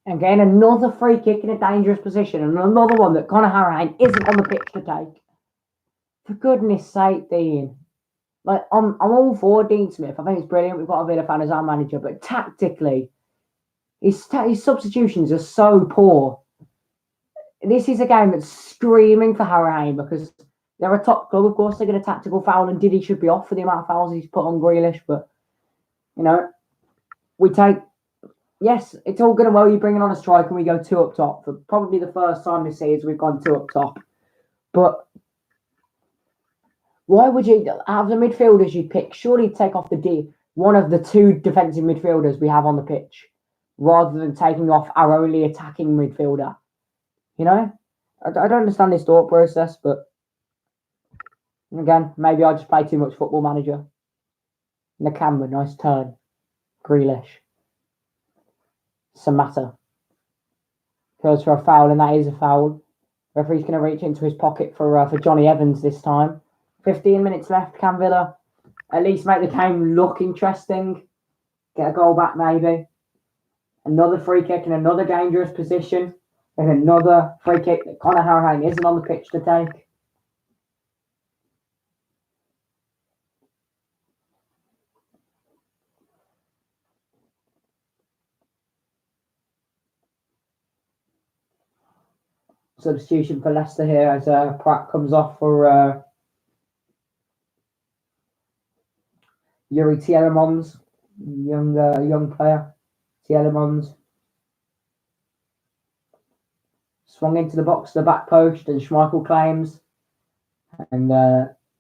Again, another free kick in a dangerous position, and another one that Conor Harrahan isn't on the pitch to take. For goodness sake, Dean. Like, I'm all for Dean Smith. I think it's brilliant. We've got a Villa fan as our manager, but tactically, his substitutions are so poor. This is a game that's screaming for Harrahan because they're a top club. Of course, they get a tactical foul, and Diddy should be off for the amount of fouls he's put on Grealish. But, you know, we take... Yes, it's all good and well you bringing on a striker and we go 2 up top. For probably the first time this season, we've gone 2 up top. But why would you, out of the midfielders you pick, surely take off one of the 2 defensive midfielders we have on the pitch, rather than taking off our only attacking midfielder? You know? I don't understand this thought process, but again, maybe I just play too much Football Manager. Nakamba, nice turn. Grealish. Samatta goes for a foul, and that is a foul. Referee's going to reach into his pocket for Johnny Evans this time. 15 minutes left. Can Villa at least make the game look interesting? Get a goal back, maybe. Another free kick in another dangerous position, and another free kick that Conor Harrahan isn't on the pitch to take. Substitution for Leicester here as Pratt comes off for Yuri Tielemans, young player. Tielemans swung into the box, the back post, and Schmeichel claims, and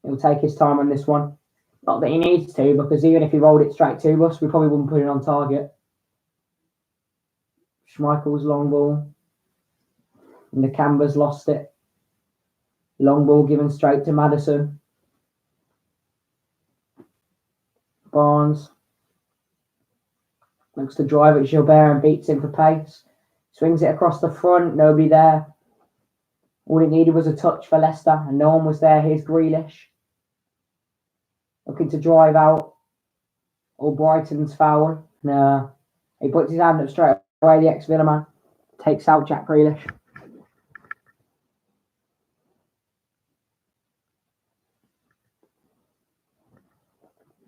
he'll take his time on this one. Not that he needs to, because even if he rolled it straight to us, we probably wouldn't put it on target. Schmeichel's long ball. And the Canber's lost it. Long ball given straight to Maddison. Barnes looks to drive at Gilbert and beats him for pace. Swings it across the front, nobody there. All it needed was a touch for Leicester, and no one was there. Here's Grealish. Looking to drive out. All Brighton's foul. No. He puts his hand up straight away, the ex-Villa man. Takes out Jack Grealish.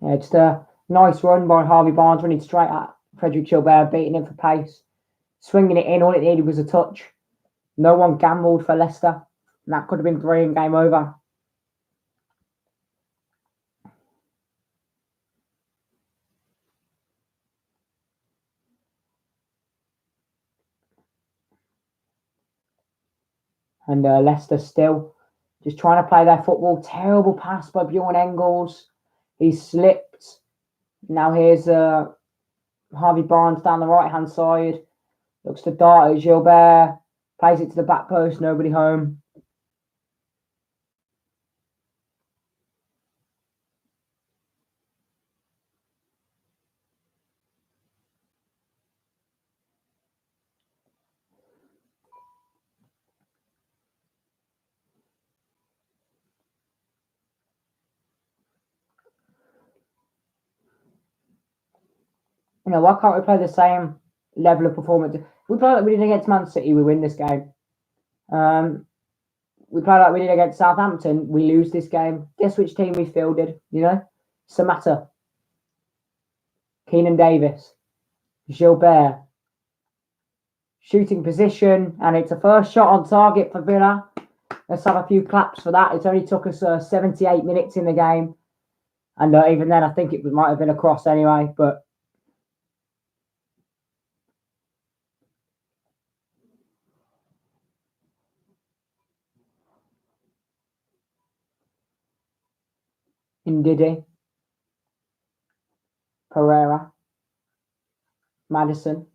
Yeah, just a nice run by Harvey Barnes, running straight at Frederick Gilbert, beating him for pace. Swinging it in, all it needed was a touch. No one gambled for Leicester. And that could have been 3 and game over. And Leicester still just trying to play their football. Terrible pass by Bjorn Engels. He slipped. Now here's Harvey Barnes down the right-hand side. Looks to dart at Gilbert. Plays it to the back post. Nobody home. why can't we play the same level of performance? We play like we did against Man City, we win this game. We play like we did against Southampton, we lose this game. Guess which team we fielded? Samatta, Keenan Davis, Gilbert. Shooting position, and it's a first shot on target for Villa. Let's have a few claps for that. It only took us 78 minutes in the game. And even then, I think it might have been a cross anyway. But Ndidi, Pereira, Maddison,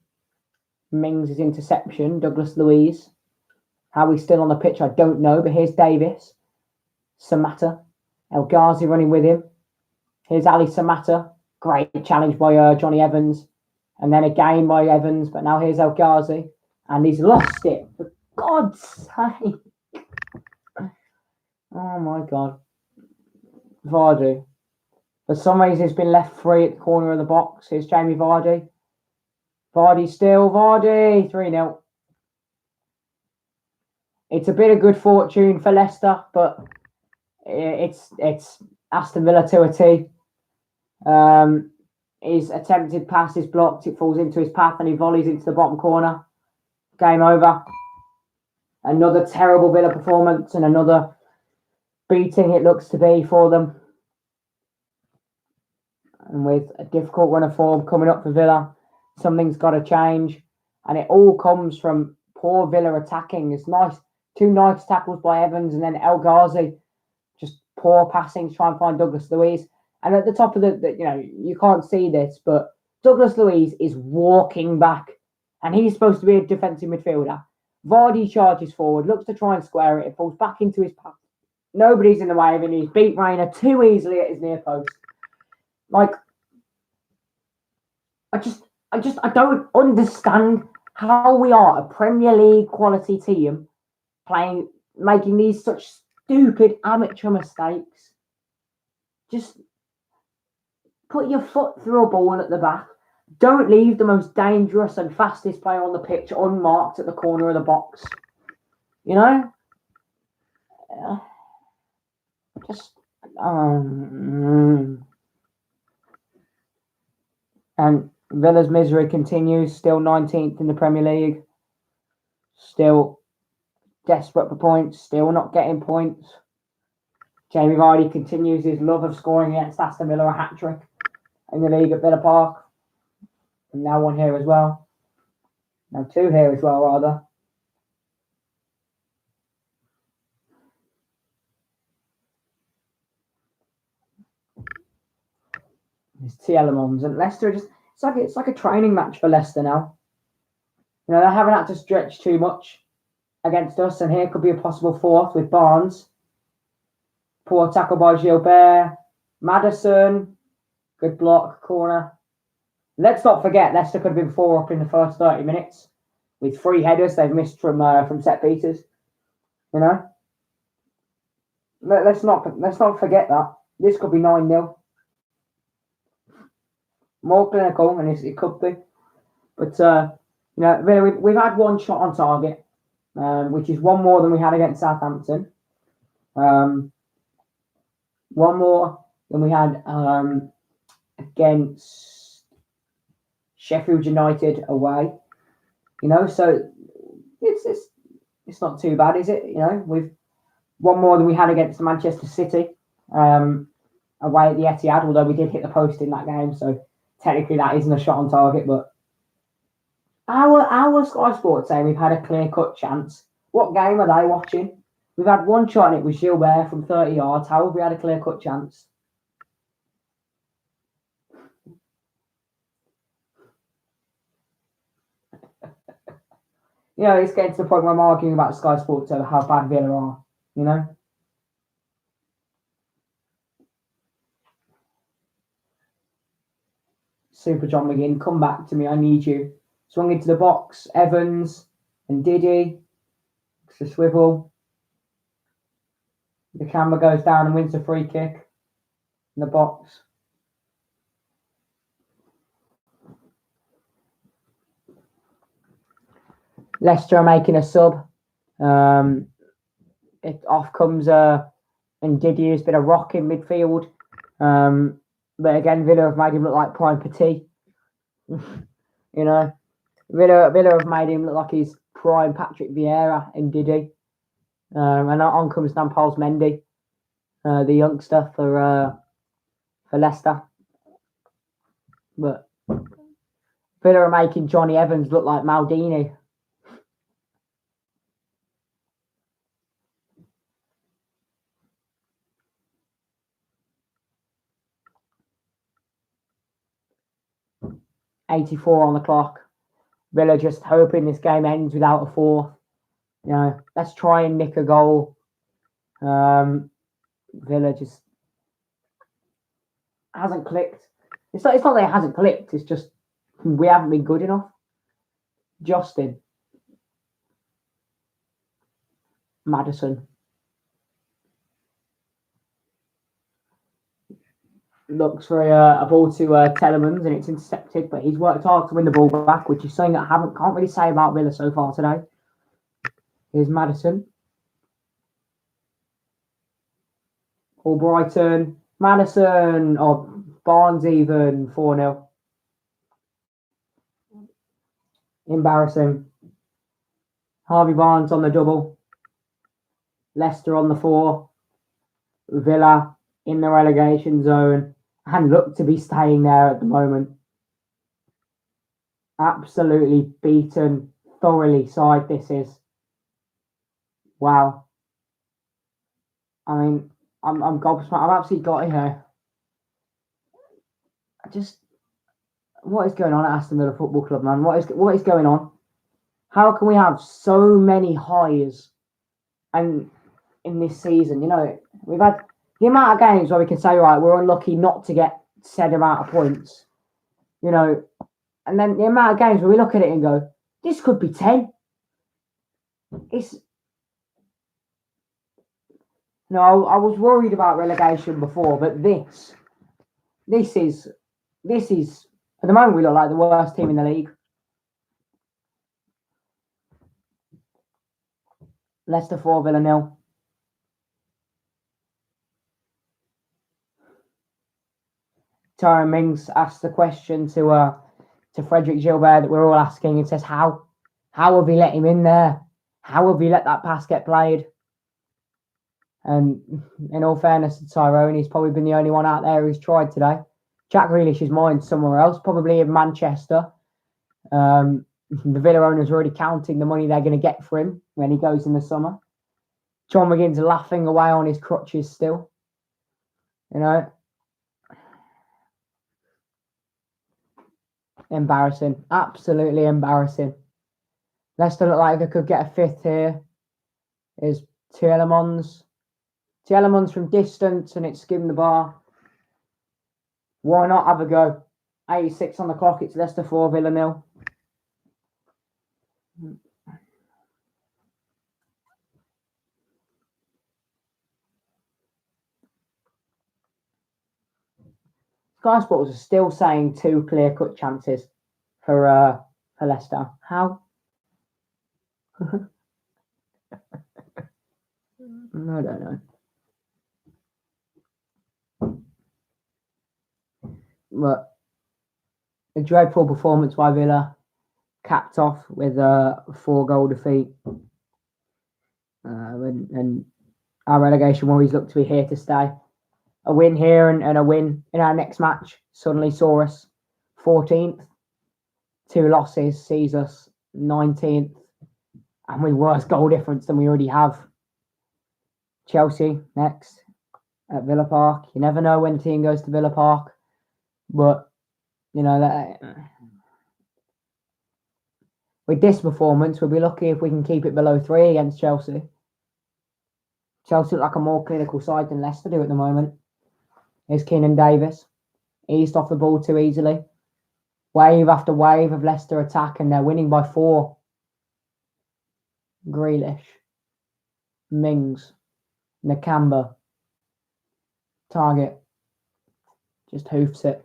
Mings' interception, Douglas Luiz. How he's still on the pitch, I don't know. But here's Davis, Samatta, El Ghazi running with him. Here's Ali Samatta. Great challenge by Johnny Evans. And then again by Evans. But now here's El Ghazi. And he's lost it. For God's sake. Oh my God. Vardy. For some reason, he's been left free at the corner of the box. Here's Jamie Vardy. Vardy still. Vardy. 3-0. It's a bit of good fortune for Leicester, but it's Aston Villa to a T. His attempted pass is blocked. It falls into his path and he volleys into the bottom corner. Game over. Another terrible Villa performance and another beating it looks to be for them. And with a difficult run of form coming up for Villa, something's got to change. And it all comes from poor Villa attacking. It's nice. 2 nice tackles by Evans and then El Ghazi. Just poor passing to try and find Douglas Luiz. And at the top of you can't see this, but Douglas Luiz is walking back. And he's supposed to be a defensive midfielder. Vardy charges forward, looks to try and square it. It falls back into his path. Nobody's in the way of him. He's beat Rayner too easily at his near post. I don't understand how we are a Premier League quality team making these such stupid amateur mistakes. Just put your foot through a ball at the back. Don't leave the most dangerous and fastest player on the pitch unmarked at the corner of the box. And Villa's misery continues. Still 19th in the Premier League. Still desperate for points. Still not getting points. Jamie Vardy continues his love of scoring against Aston Villa, a hat-trick in the league at Villa Park. And now one here as well. Now 2 here as well, rather. It's Tielemans and Leicester. It's like a training match for Leicester now. They haven't had to stretch too much against us, and here could be a possible 4th with Barnes. Poor tackle by Gilbert. Maddison. Good block, corner. Let's not forget, Leicester could have been 4 up in the first 30 minutes with 3 headers they've missed from set pieces. Let's not forget that. This could be 9-0. More clinical, and it could be. But, we've had 1 shot on target, which is 1 more than we had against Southampton. 1 more than we had against Sheffield United away. So it's not too bad, is it? We've 1 more than we had against Manchester City away at the Etihad, although we did hit the post in that game, so technically that isn't a shot on target. But our Sky Sports saying we've had a clear-cut chance. What game are they watching? We've had 1 shot and it was Gilbert from 30 yards. How have we had a clear-cut chance? It's getting to the point where I'm arguing about Sky Sports over how bad Villa are, Super John McGinn, come back to me, I need you. Swung into the box, Evans and Diddy. It's a swivel. The camera goes down and wins a free kick in the box. Leicester are making a sub. Off comes and Didier's been a rock in midfield. But again, Villa have made him look like Prime Petit. You know, Villa have made him look like he's prime Patrick Vieira in Didi. And on comes Nampal's Mendy, the youngster for Leicester. But Villa are making Johnny Evans look like Maldini. .84 on the clock. Villa just hoping this game ends without a fourth. You know, let's try and nick a goal. Villa just hasn't clicked. It's not that it hasn't clicked. It's just we haven't been good enough. Justin. Maddison. Looks for a ball to Telemans, and it's intercepted, but he's worked hard to win the ball back, which is something that I can't really say about Villa so far today. Here's Maddison. Albrighton. Maddison. Barnes even. 4-0. Embarrassing. Harvey Barnes on the double. Leicester on the 4. Villa in the relegation zone and look to be staying there at the moment. Absolutely beaten, thoroughly side this is. Wow. I mean, I'm gobsmacked. I've absolutely got it here. What is going on at Aston Villa Football Club, man? What is going on? How can we have so many highs and in this season? You know, we've had the amount of games where we can say, right, we're unlucky not to get said amount of points. You know, and then the amount of games where we look at it and go, this could be 10. I was worried about relegation before, but this is at the moment we look like the worst team in the league. Leicester 4, Villa 0. Tyrone Mings asked the question to Frederick Gilbert that we're all asking, and says, how have we let him in there? How have we let that pass get played? And in all fairness to Tyrone, he's probably been the only one out there who's tried today. Jack Grealish's mind somewhere else, probably in Manchester. The Villa owners are already counting the money they're going to get for him when he goes in the summer. John McGinn's laughing away on his crutches still. You know, embarrassing, absolutely embarrassing. Leicester look like they could get a fifth here. Is Tielemans from distance, and it's skimmed the bar. Why not have a go? 86 on the clock. It's Leicester 4, Villa 0. Sky Sports are still saying 2 clear-cut chances for Leicester. How? I don't know. But a dreadful performance by Villa, capped off with a 4-goal defeat. And our relegation worries look to be here to stay. A win here and a win in our next match suddenly saw us 14th. 2 losses sees us 19th, and with worse goal difference than we already have. Chelsea next at Villa Park. You never know when the team goes to Villa Park, but you know with this performance, we'll be lucky if we can keep it below 3 against Chelsea. Chelsea look like a more clinical side than Leicester do at the moment. Here's Keenan Davis. Eased off the ball too easily. Wave after wave of Leicester attack, and they're winning by 4. Grealish. Mings. Nakamba. Target. Just hoofs it.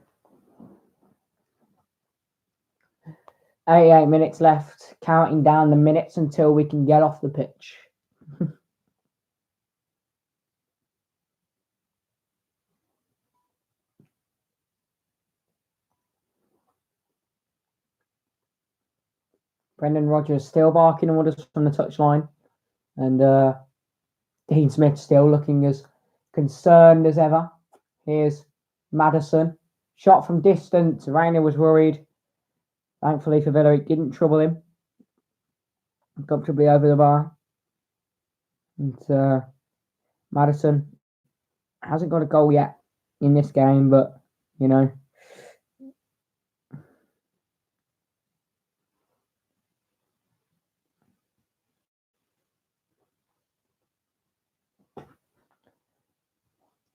88 minutes left. counting down the minutes until we can get off the pitch. Brendan Rodgers still barking orders from the touchline, and Dean Smith still looking as concerned as ever. Here's Maddison. Shot from distance. Rainer was worried. Thankfully for Villa, it didn't trouble him. Comfortably over the bar. And Maddison hasn't got a goal yet in this game, but, you know,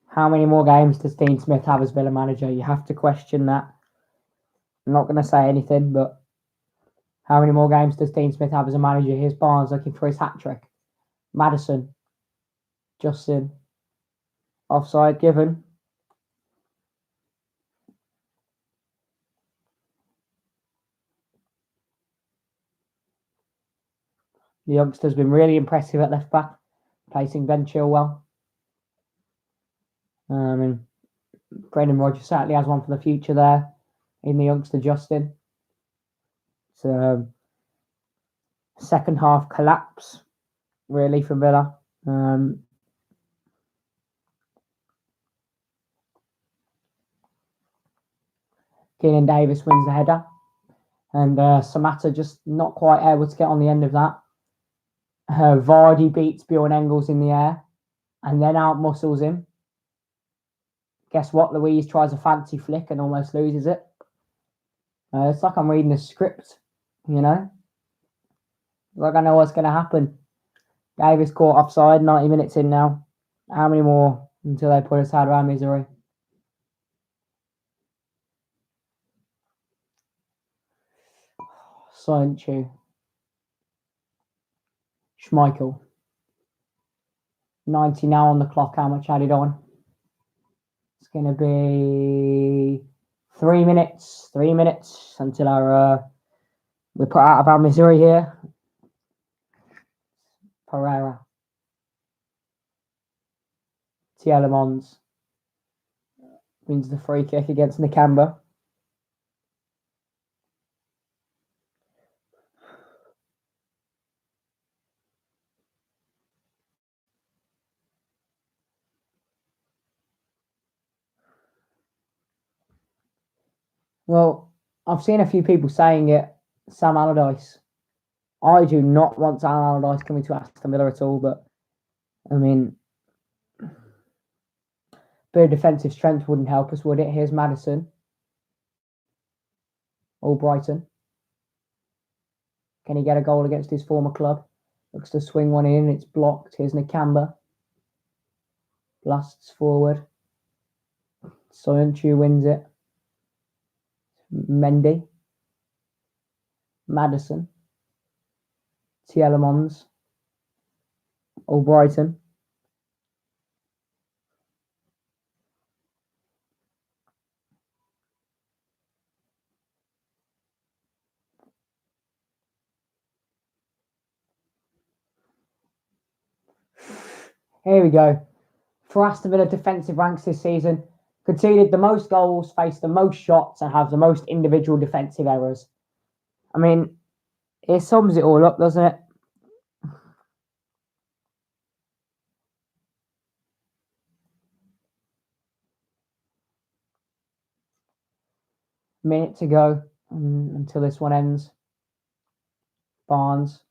how many more games does Dean Smith have as Villa manager? You have to question that. I'm not going to say anything, but how many more games does Dean Smith have as a manager? Here's Barnes looking for his hat-trick. Maddison. Justin. Offside given. The youngster's been really impressive at left back, placing Ben Chilwell. And Brendan Rodgers certainly has one for the future there in the youngster Justin. So second half collapse really for Villa. Keenan Davis wins the header, and Samatta just not quite able to get on the end of that. Vardy beats Bjorn Engels in the air and then out-muscles him. Guess what? Louise tries a fancy flick and almost loses it. It's like I'm reading a script, you know? Like I know what's going to happen. Davis caught offside, 90 minutes in now. How many more until they put us out of our misery? Soyuncu. Schmeichel. 90 now on the clock. How much added on? It's going to be 3 minutes. 3 minutes until we're put out of our misery here. Pereira. Tielemans wins the free kick against Nakamba. Well, I've seen a few people saying it, Sam Allardyce. I do not want Sam Allardyce coming to Aston Villa at all, but I mean, a bit of defensive strength wouldn't help us, would it? Here's Maddison. Albrighton. Can he get a goal against his former club? Looks to swing one in, it's blocked. Here's Nakamba. Blasts forward. Soyuncu wins it. Mendy. Maddison. Tielemans. Albrighton. Here we go. For Aston Villa defensive ranks this season, conceded the most goals, faced the most shots, and have the most individual defensive errors. I mean, it sums it all up, doesn't it? Minute to go until this one ends. Barnes.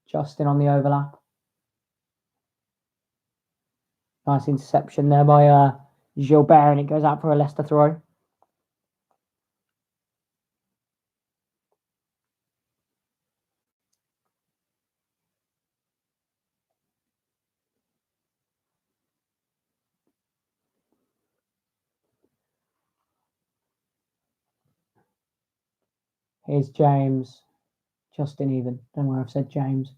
Justin on the overlap. Nice interception there by Gilbert, and it goes out for a Leicester throw. Here's James. Justin even. Don't know why I've said James.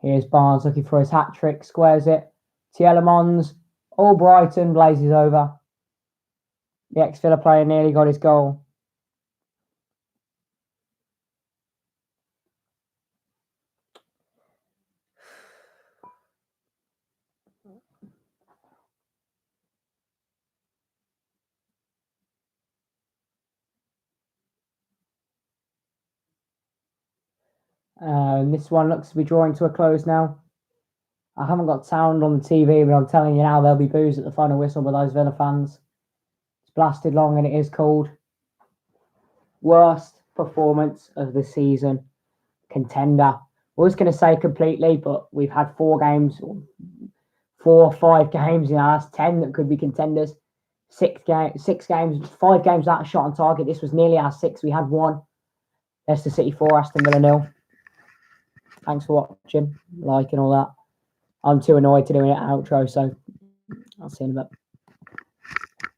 Here's Barnes looking for his hat-trick. Squares it. Tielemans. Albrighton blazes over. The ex-Villa player nearly got his goal. This one looks to be drawing to a close now. I haven't got sound on the TV, but I'm telling you now, there'll be boos at the final whistle by those Villa fans. It's blasted long and it is cold. Worst performance of the season. Contender. I was going to say completely, but we've had 4 or 5 games in our last 10 that could be contenders. 6 games, 5 games out of shot on target. This was nearly our 6th. We had 1. Leicester City 4, Aston Villa 0. Thanks for watching, liking all that. I'm too annoyed to do an outro, so I'll see you in a bit.